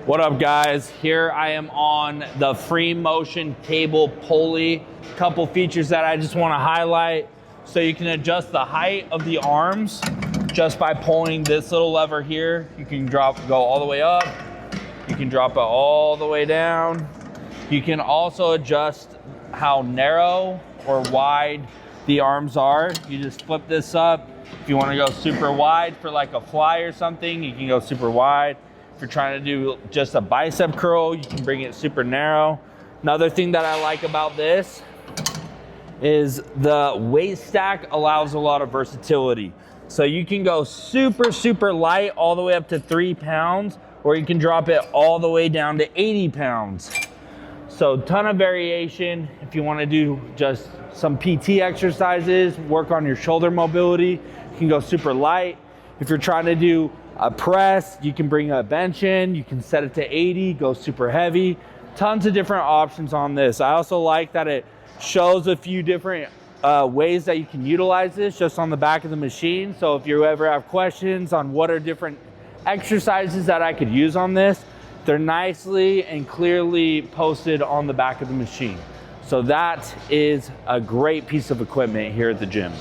What up, guys? Here I am on the free motion cable pulley. Couple features that I just want to highlight. So you can adjust the height of the arms just by pulling this little lever here. You can go all the way up. You can drop it all the way down. You can also adjust how narrow or wide the arms are. You just flip this up. If you want to go super wide for like a fly or something, you can go super wide. If you're trying to do just a bicep curl, you can bring it super narrow. Another thing that I like about this is the weight stack allows a lot of versatility. So you can go super, super light all the way up to 3 pounds, or you can drop it all the way down to 80 pounds. So ton of variation. If you want to do just some PT exercises, work on your shoulder mobility, you can go super light. If you're trying to do a press, you can bring a bench in, you can set it to 80, go super heavy. Tons of different options on this. I also like that it shows a few different ways that you can utilize this just on the back of the machine. So if you ever have questions on what are different exercises that I could use on this, they're nicely and clearly posted on the back of the machine. So that is a great piece of equipment here at the gym.